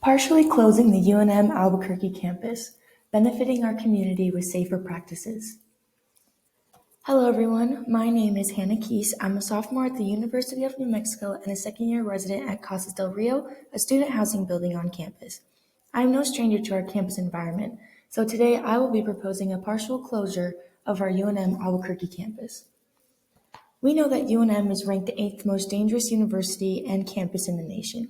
Partially closing the UNM Albuquerque campus, benefiting our community with safer practices. Hello everyone, my name is Hannah Keese. I'm a sophomore at the University of New Mexico and a second-year resident at Casas del Rio, a student housing building on campus. I am no stranger to our campus environment, so today I will be proposing a partial closure of our UNM Albuquerque campus. We know that UNM is ranked the 8th most dangerous university and campus in the nation.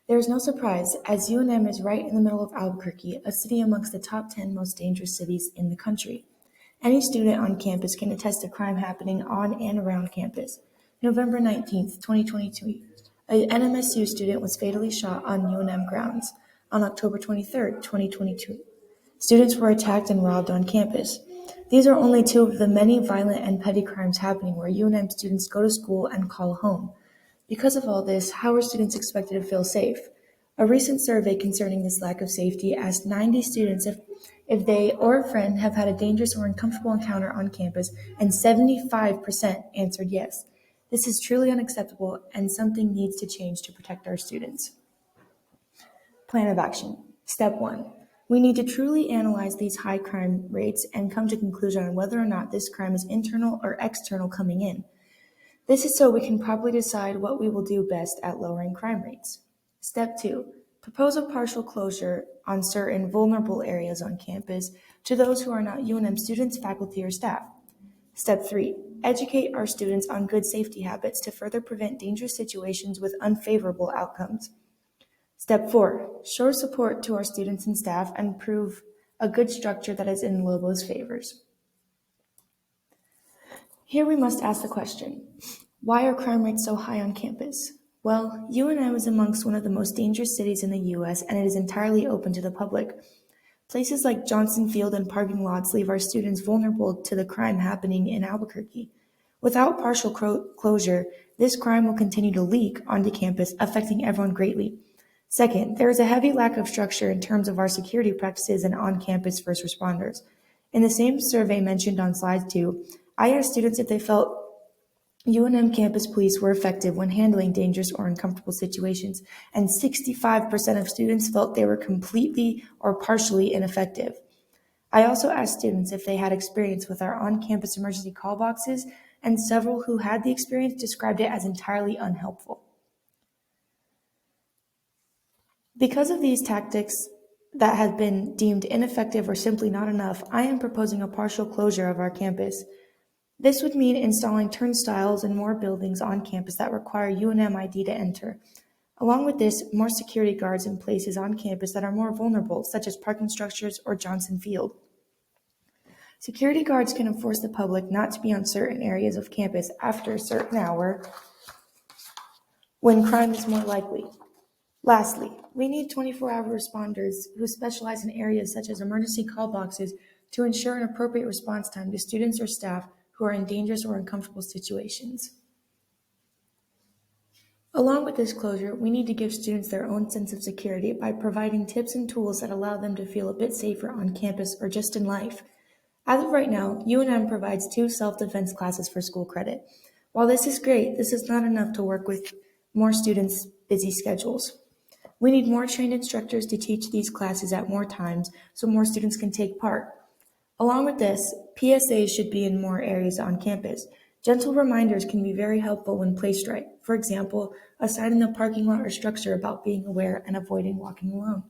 There is no surprise, as UNM is right in the middle of Albuquerque, a city amongst the top 10 most dangerous cities in the country. Any student on campus can attest to crime happening on and around campus. November 19th, 2022, a NMSU student was fatally shot on UNM grounds. On October 23rd, 2022, students were attacked and robbed on campus. These are only two of the many violent and petty crimes happening where UNM students go to school and call home. Because of all this, how are students expected to feel safe? A recent survey concerning this lack of safety asked 90 students if they or a friend have had a dangerous or uncomfortable encounter on campus, and 75% answered yes. This is truly unacceptable, and something needs to change to protect our students. Plan of action. Step 1. We need to truly analyze these high crime rates and come to a conclusion on whether or not this crime is internal or external coming in. This is so we can properly decide what we will do best at lowering crime rates. Step 2. Propose a partial closure on certain vulnerable areas on campus to those who are not UNM students, faculty, or staff. Step 3. Educate our students on good safety habits to further prevent dangerous situations with unfavorable outcomes. Step 4. Show support to our students and staff and prove a good structure that is in Lobo's favors. Here we must ask the question, why are crime rates so high on campus? Well, UNM is amongst one of the most dangerous cities in the U.S., and it is entirely open to the public. Places like Johnson Field and parking lots leave our students vulnerable to the crime happening in Albuquerque. Without partial closure, this crime will continue to leak onto campus, affecting everyone greatly. Second, there is a heavy lack of structure in terms of our security practices and on-campus first responders. In the same survey mentioned on slide 2, I asked students if they felt UNM campus police were effective when handling dangerous or uncomfortable situations, and 65% of students felt they were completely or partially ineffective. I also asked students if they had experience with our on-campus emergency call boxes, and several who had the experience described it as entirely unhelpful. Because of these tactics that have been deemed ineffective or simply not enough, I am proposing a partial closure of our campus. This would mean installing turnstiles in more buildings on campus that require UNM ID to enter. Along with this, more security guards in places on campus that are more vulnerable, such as parking structures or Johnson Field. Security guards can enforce the public not to be on certain areas of campus after a certain hour when crime is more likely. Lastly, we need 24-hour responders who specialize in areas such as emergency call boxes to ensure an appropriate response time to students or staff who are in dangerous or uncomfortable situations. Along with this closure, we need to give students their own sense of security by providing tips and tools that allow them to feel a bit safer on campus or just in life. As of right now, UNM provides 2 self-defense classes for school credit. While this is great, this is not enough to work with more students' busy schedules. We need more trained instructors to teach these classes at more times so more students can take part. Along with this, PSAs should be in more areas on campus. Gentle reminders can be very helpful when placed right. For example, a sign in the parking lot or structure about being aware and avoiding walking alone.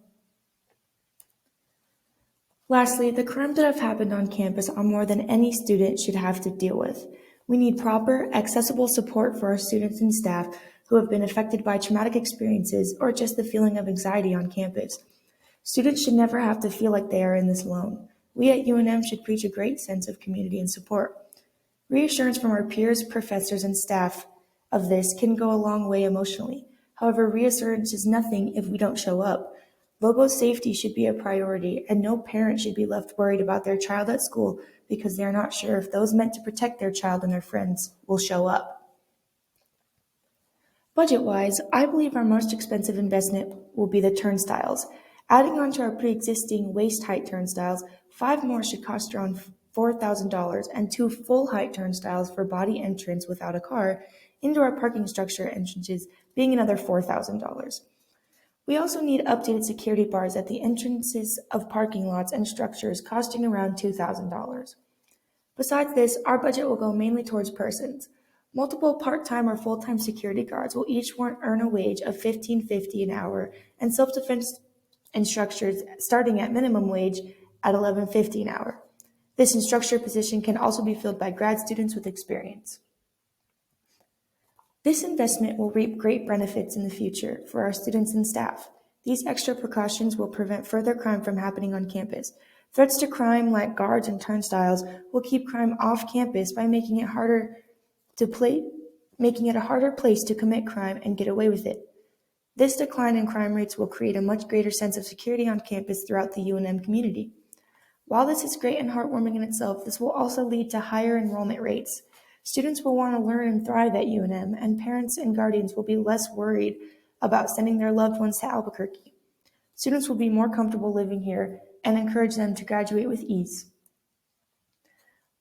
Lastly, the crimes that have happened on campus are more than any student should have to deal with. We need proper, accessible support for our students and staff who have been affected by traumatic experiences or just the feeling of anxiety on campus. Students should never have to feel like they are in this alone. We at UNM should preach a great sense of community and support. Reassurance from our peers, professors, and staff of this can go a long way emotionally. However, reassurance is nothing if we don't show up. Lobo's safety should be a priority, and no parent should be left worried about their child at school because they are not sure if those meant to protect their child and their friends will show up. Budget-wise, I believe our most expensive investment will be the turnstiles. Adding on to our pre-existing waist-height turnstiles, 5 more should cost around $4,000, and 2 full-height turnstiles for body entrance without a car, indoor parking structure entrances being another $4,000. We also need updated security bars at the entrances of parking lots and structures costing around $2,000. Besides this, our budget will go mainly towards persons. Multiple part-time or full-time security guards will each earn a wage of $15.50 an hour, and self-defense instructors starting at minimum wage at $11.50 an hour. This instructor position can also be filled by grad students with experience. This investment will reap great benefits in the future for our students and staff. These extra precautions will prevent further crime from happening on campus. Threats to crime, like guards and turnstiles, will keep crime off campus by making it a harder place to commit crime and get away with it. This decline in crime rates will create a much greater sense of security on campus throughout the UNM community. While this is great and heartwarming in itself, this will also lead to higher enrollment rates. Students will want to learn and thrive at UNM, and parents and guardians will be less worried about sending their loved ones to Albuquerque. Students will be more comfortable living here and encourage them to graduate with ease.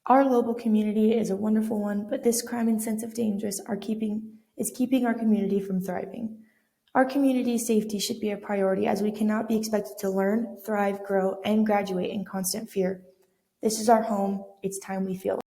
Our Lobel community is a wonderful one, but this crime and sense of danger is keeping our community from thriving. Our community's safety should be a priority, as we cannot be expected to learn, thrive, grow, and graduate in constant fear. This is our home. It's time we feel